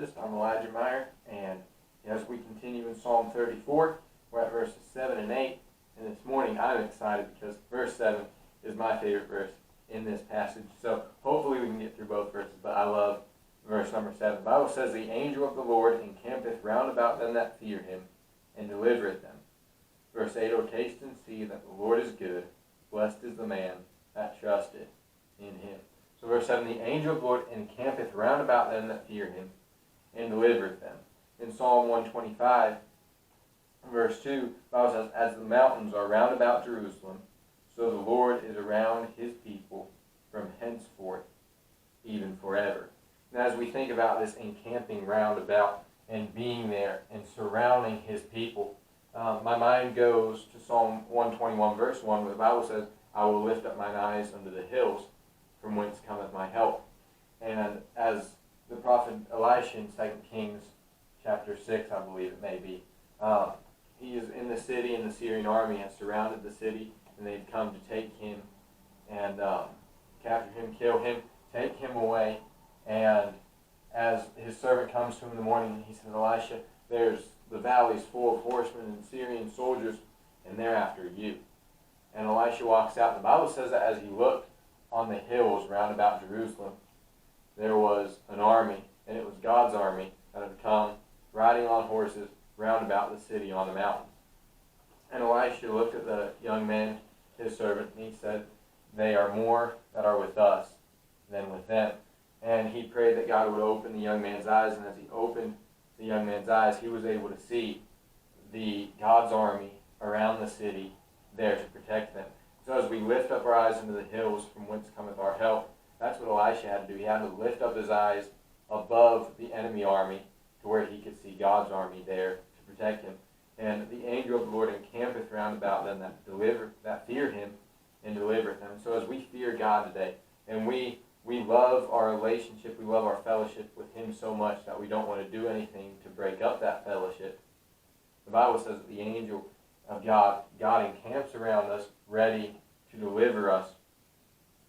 Baptist. I'm Elijah Meyer, and as we continue in Psalm 34, we're at verses 7 and 8, and this morning I'm excited because verse 7 is my favorite verse in this passage. So hopefully we can get through both verses, but I love verse number 7. The Bible says, "The angel of the Lord encampeth round about them that fear him, and delivereth them." Verse 8, "O taste and see that the Lord is good, blessed is the man that trusteth in him." So verse 7, "The angel of the Lord encampeth round about them that fear him, and delivereth them." In Psalm 125, verse 2, the Bible says, "As the mountains are round about Jerusalem, so the Lord is around his people from henceforth, even forever." And as we think about this encamping round about and being there and surrounding his people, my mind goes to Psalm 121, verse 1, where the Bible says, "I will lift up mine eyes unto the hills, from whence cometh my help." And as the prophet Elisha in 2 Kings chapter 6, I believe it may be, he is in the city, and the Syrian army has surrounded the city, and they've come to take him and capture him, kill him, take him away. And as his servant comes to him in the morning, he says, "Elisha, there's the valleys full of horsemen and Syrian soldiers, and they're after you." And Elisha walks out. The Bible says that as he looked on the hills round about Jerusalem, there was an army, and it was God's army that had come riding on horses round about the city on the mountains. And Elisha looked at the young man, his servant, and he said, "They are more that are with us than with them." And he prayed that God would open the young man's eyes, and as he opened the young man's eyes, he was able to see the God's army around the city there to protect them. So as we lift up our eyes into the hills from whence cometh our help, that's what Elisha had to do. He had to lift up his eyes above the enemy army to where he could see God's army there to protect him. And the angel of the Lord encampeth round about them that fear him, and delivereth them. So as we fear God today, and we love our relationship, we love our fellowship with him so much that we don't want to do anything to break up that fellowship, the Bible says that the angel of God encamps around us, ready to deliver us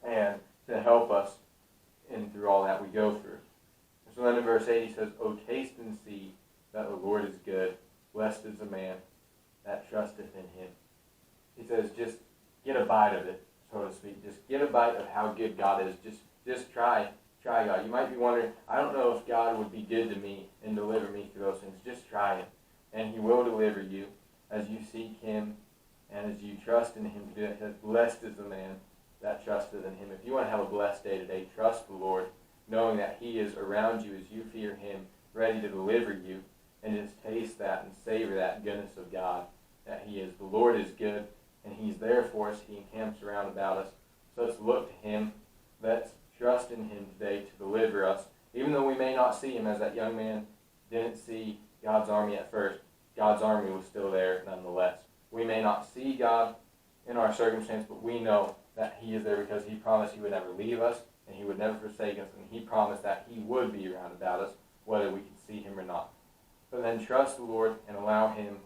and to help us in through all that we go through. So then in verse 8 he says, "O taste and see that the Lord is good, blessed is the man that trusteth in him." He says, just get a bite of it, so to speak. Just get a bite of how good God is. Just try God. You might be wondering, I don't know if God would be good to me and deliver me through those things. Just try it, and he will deliver you as you seek him and as you trust in him to do it. He says, "Blessed is the man that trusteth in him." If you want to have a blessed day today, trust the Lord, knowing that he is around you as you fear him, ready to deliver you, and just taste that and savor that goodness of God, that he is. The Lord is good, and he's there for us. He encamps around about us. So let's look to him. Let's trust in him today to deliver us. Even though we may not see him, as that young man didn't see God's army at first, God's army was still there nonetheless. We may not see God in our circumstance, but we know that he is there because he promised he would never leave us and he would never forsake us, and he promised that he would be around about us, whether we could see him or not. So then trust the Lord and allow him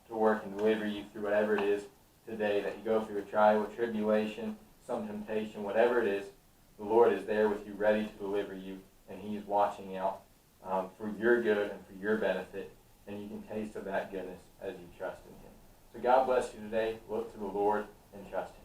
to work and deliver you through whatever it is today that you go through, a trial, a tribulation, some temptation, whatever it is. The Lord is there with you, ready to deliver you, and he is watching out for your good and for your benefit, and you can taste of that goodness as you trust in him. So God bless you today. Look to the Lord and trust him.